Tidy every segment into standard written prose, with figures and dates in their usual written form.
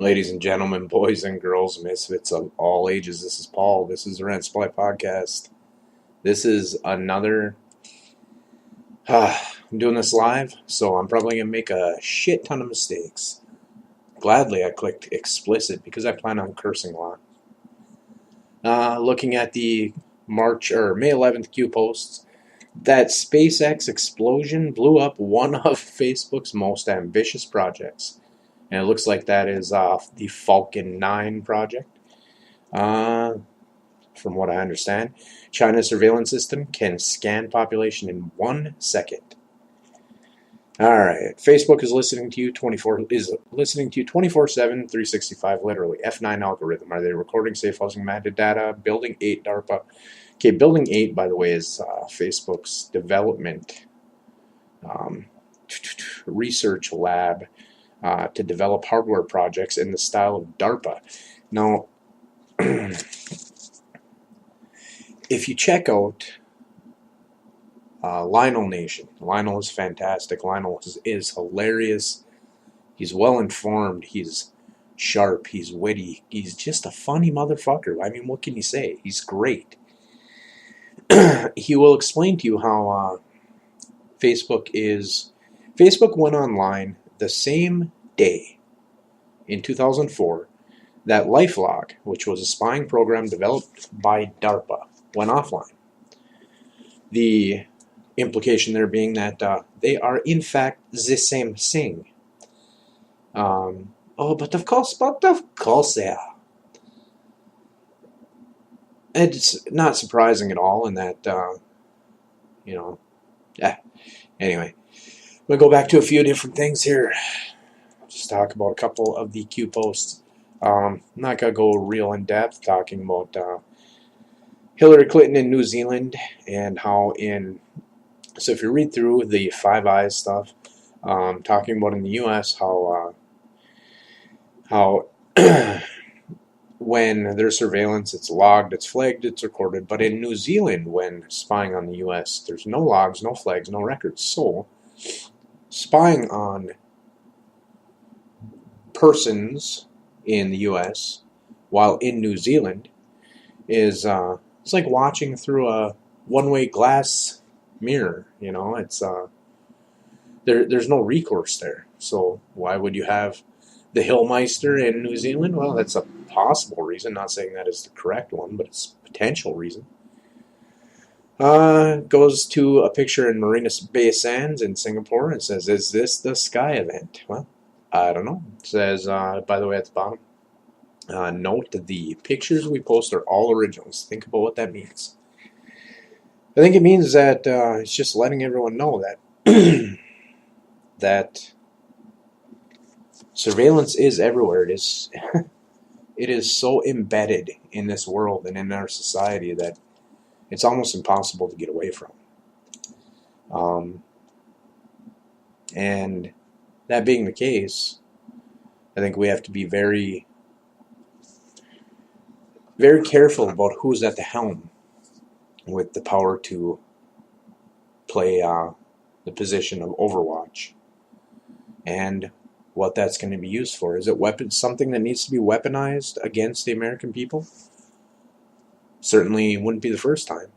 Ladies and gentlemen, boys and girls, misfits of all ages, this is Paul. This is the Rent Supply Podcast. This is another. I'm doing this live, so I'm probably going to make a shit ton of mistakes. Gladly, I clicked explicit because I plan on cursing a lot. Looking at the May 11th Q posts, that SpaceX explosion blew up one of Facebook's most ambitious projects. And it looks like that is the Falcon 9 project. From what I understand, China's surveillance system can scan population in 1 second. All right, Facebook is listening to you 24/7, 365, literally. F9 algorithm. Are they recording safe housing metadata? Building 8 DARPA. Okay, Building 8, by the way, is Facebook's development research lab. To develop hardware projects in the style of DARPA. Now, if you check out Lionel Nation, Lionel is fantastic. Lionel is hilarious. He's well informed. He's sharp. He's witty. He's just a funny motherfucker. I mean, what can you say? He's great. He will explain to you how Facebook went online the same day in 2004 that LifeLog, which was a spying program developed by DARPA, went offline. The implication there being that they are in fact the same thing. But of course they are. It's not surprising at all in that, Anyway, we'll go back to a few different things here. Just talk about a couple of the Q posts. I'm not going to go real in depth talking about Hillary Clinton in New Zealand and how so if you read through the Five Eyes stuff, talking about in the U.S. how when there's surveillance, it's logged, it's flagged, it's recorded. But in New Zealand, when spying on the U.S., there's no logs, no flags, no records. So spying on persons in the U.S. while in New Zealand is it's like watching through a one-way glass mirror. It's there's no recourse there. So why would you have the Hillmeister in New Zealand? Well, that's a possible reason. Not saying that is the correct one, but it's a potential reason. Goes to a picture in Marina Bay Sands in Singapore and says, "Is this the Sky event?" Well, I don't know. It says, by the way, at the bottom, note that the pictures we post are all originals. Think about what that means. I think it means that it's just letting everyone know that that surveillance is everywhere. It is so embedded in this world and in our society that it's almost impossible to get away from. And that being the case, I think we have to be very, very careful about who's at the helm with the power to play the position of Overwatch and what that's going to be used for. Is it something that needs to be weaponized against the American people? Certainly wouldn't be the first time.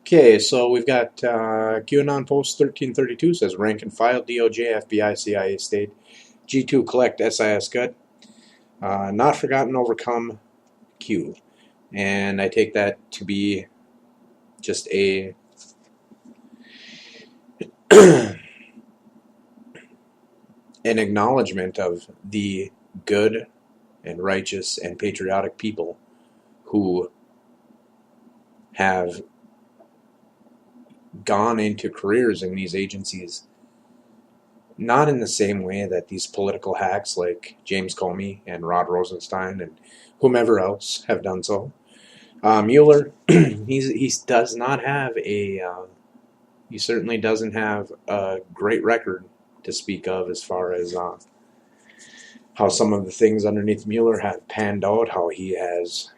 Okay, so we've got QAnon post 1332 says rank and file DOJ, FBI, CIA, state, G2 collect SIS good, not forgotten, overcome Q, and I take that to be just an acknowledgement of the good and righteous and patriotic people who have gone into careers in these agencies, not in the same way that these political hacks like James Comey and Rod Rosenstein and whomever else have done so. Mueller, he does not have he certainly doesn't have a great record to speak of as far as how some of the things underneath Mueller have panned out, how he has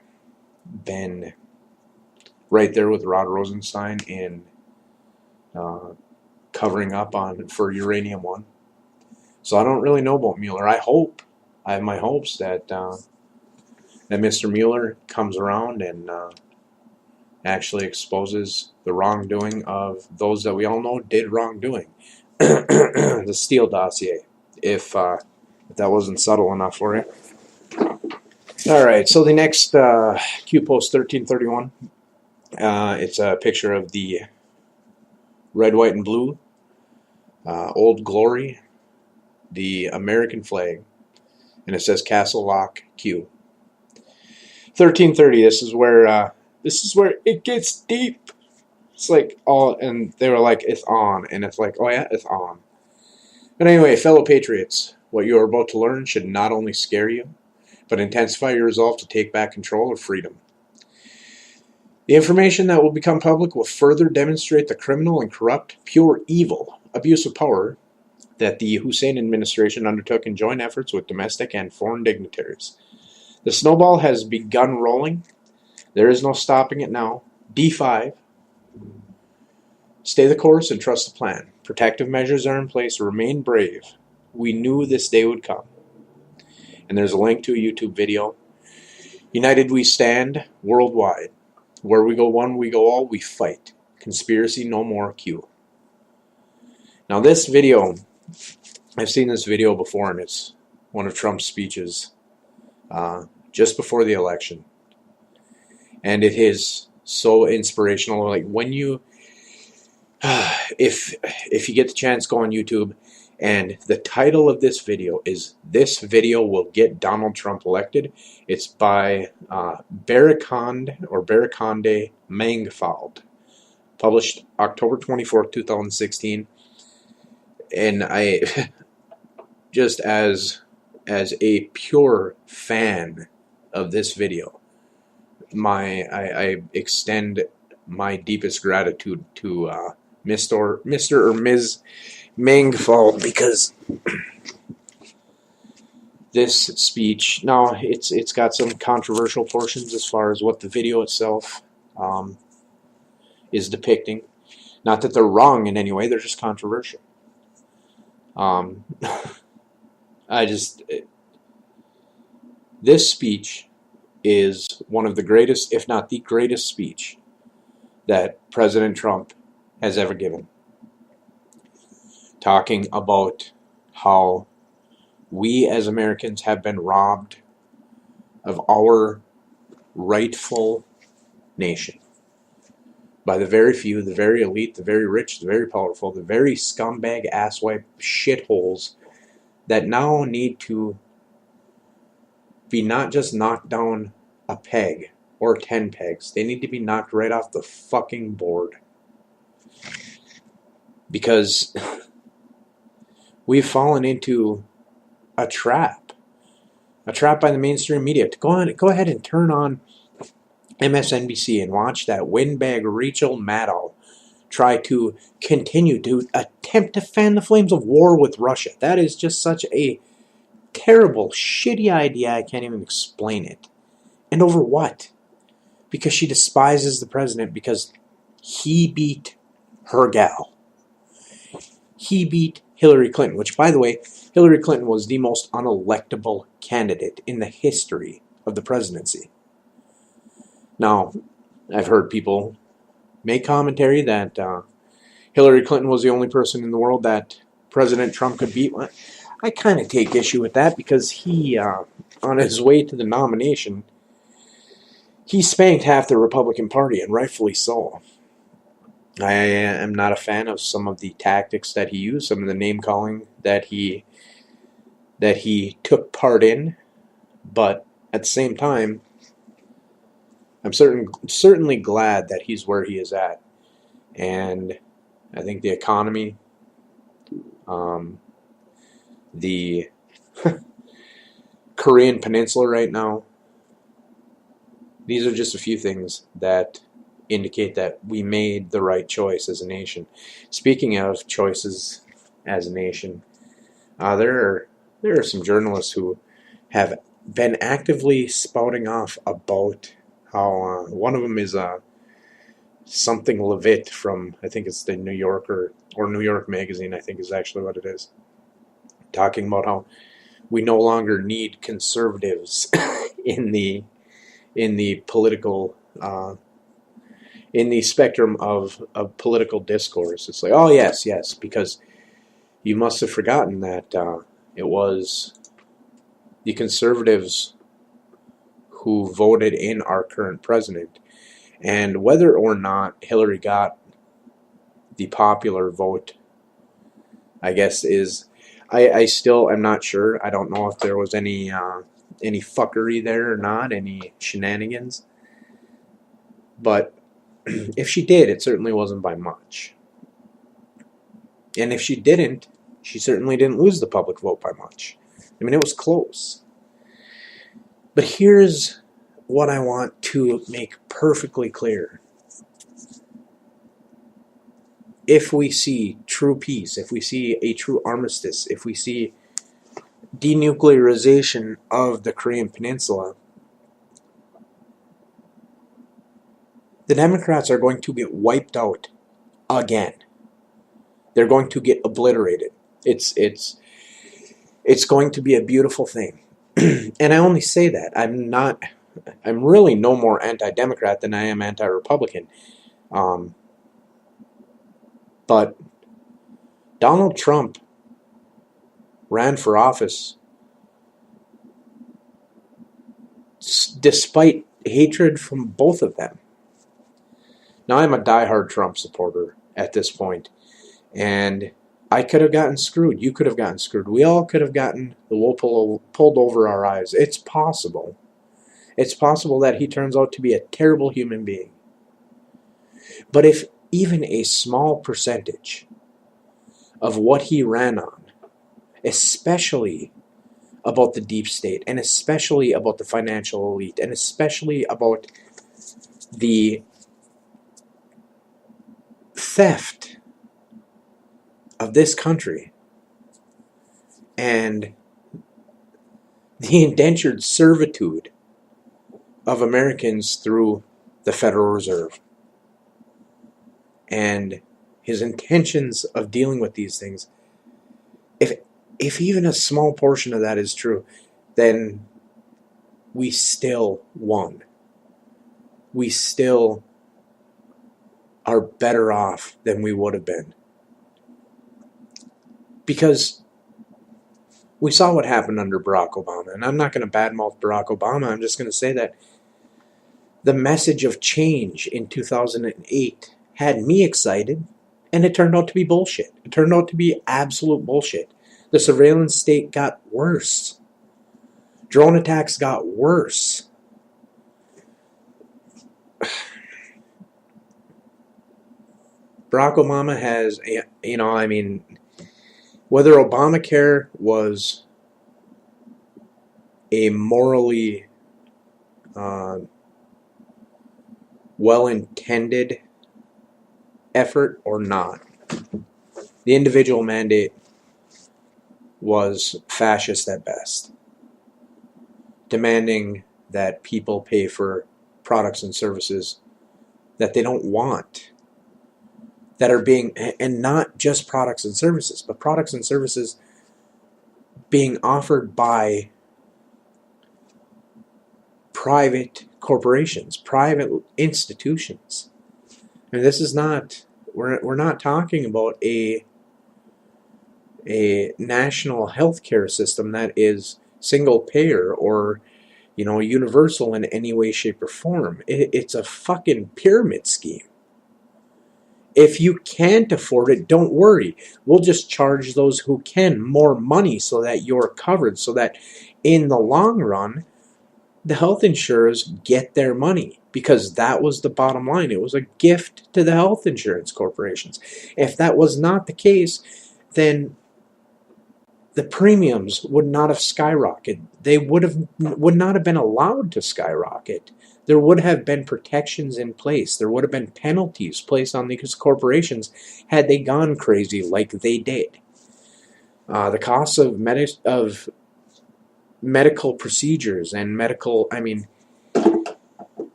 been right there with Rod Rosenstein in covering up on for Uranium One. So I don't really know about Mueller. I have my hopes that Mr. Mueller comes around and actually exposes the wrongdoing of those that we all know did wrongdoing. The Steele dossier, if that wasn't subtle enough for you. All right, so the next Q Post 1331, it's a picture of the red, white, and blue, Old Glory, the American flag, and it says Castle Lock Q. 1330. This is where it gets deep. It's like and they were like, it's on, and it's like, oh yeah, it's on. But anyway, fellow patriots, what you are about to learn should not only scare you, but intensify your resolve to take back control of freedom. The information that will become public will further demonstrate the criminal and corrupt, pure evil abuse of power that the Hussein administration undertook in joint efforts with domestic and foreign dignitaries. The snowball has begun rolling. There is no stopping it now. D5. Stay the course and trust the plan. Protective measures are in place. Remain brave. We knew this day would come. And there's a link to a YouTube video. United we stand, worldwide. Where we go one, we go all, we fight. Conspiracy no more, Q. Now this video, I've seen this video before, and it's one of Trump's speeches just before the election. And it is so inspirational. Like when you, if you get the chance, go on YouTube. And the title of this video is "This Video Will Get Donald Trump Elected." It's by Barakonde Mangfald, published October 24th, 2016. And I, just as a pure fan of this video, I extend my deepest gratitude to Mr. or Ms. Mangfald, because this speech, now it's got some controversial portions as far as what the video itself is depicting. Not that they're wrong in any way, they're just controversial. This speech is one of the greatest, if not the greatest speech that President Trump has ever given. Talking about how we as Americans have been robbed of our rightful nation by the very few, the very elite, the very rich, the very powerful, the very scumbag, asswipe shitholes that now need to be not just knocked down a peg or 10 pegs. They need to be knocked right off the fucking board. Because we've fallen into a trap by the mainstream media. Go ahead and turn on MSNBC and watch that windbag Rachel Maddow try to continue to attempt to fan the flames of war with Russia. That is just such a terrible, shitty idea. I can't even explain it. And over what? Because she despises the president because he beat her gal. He beat Hillary Clinton, which, by the way, Hillary Clinton was the most unelectable candidate in the history of the presidency. Now, I've heard people make commentary that Hillary Clinton was the only person in the world that President Trump could beat. I kind of take issue with that because he, on his way to the nomination, he spanked half the Republican Party, and rightfully so. I am not a fan of some of the tactics that he used, some of the name-calling that he took part in, but at the same time, I'm certainly glad that he's where he is at. And I think the economy, the Korean Peninsula right now, these are just a few things that indicate that we made the right choice as a nation. Speaking of choices as a nation, there are some journalists who have been actively spouting off about how one of them is something Levitt from, I think it's the New Yorker or New York Magazine, I think is actually what it is, talking about how we no longer need conservatives in the political in the spectrum of political discourse. It's like, oh yes, yes, because you must have forgotten that it was the conservatives who voted in our current president. And whether or not Hillary got the popular vote, I guess I still am not sure. I don't know if there was any fuckery there or not, any shenanigans. But if she did, it certainly wasn't by much. And if she didn't, she certainly didn't lose the public vote by much. I mean, it was close. But here's what I want to make perfectly clear. If we see true peace, if we see a true armistice, if we see denuclearization of the Korean Peninsula, the Democrats are going to get wiped out again. They're going to get obliterated. It's going to be a beautiful thing. And I only say that. I'm really no more anti-Democrat than I am anti-Republican. But Donald Trump ran for office despite hatred from both of them. Now, I'm a diehard Trump supporter at this point, and I could have gotten screwed. You could have gotten screwed. We all could have gotten the wool pulled over our eyes. It's possible. It's possible that he turns out to be a terrible human being. But if even a small percentage of what he ran on, especially about the deep state, and especially about the financial elite, and especially about the theft of this country and the indentured servitude of Americans through the Federal Reserve and his intentions of dealing with these things, if even a small portion of that is true, then we still won. We still are better off than we would have been. Because we saw what happened under Barack Obama, and I'm not going to badmouth Barack Obama, I'm just going to say that the message of change in 2008 had me excited, and it turned out to be bullshit. It turned out to be absolute bullshit. The surveillance state got worse. Drone attacks got worse. Barack Obama has, whether Obamacare was a morally well-intended effort or not, the individual mandate was fascist at best, demanding that people pay for products and services that they don't want, that are being, and not just products and services, but products and services being offered by private corporations, private institutions. And this is not, we're not talking about a national healthcare system that is single payer or, universal in any way, shape, or form. It's a fucking pyramid scheme. If you can't afford it, don't worry. We'll just charge those who can more money so that you're covered, so that in the long run, the health insurers get their money, because that was the bottom line. It was a gift to the health insurance corporations. If that was not the case, then the premiums would not have skyrocketed. They would not have been allowed to skyrocket. There would have been protections in place. There would have been penalties placed on these corporations had they gone crazy like they did. The costs of medical procedures and medical,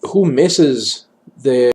who misses the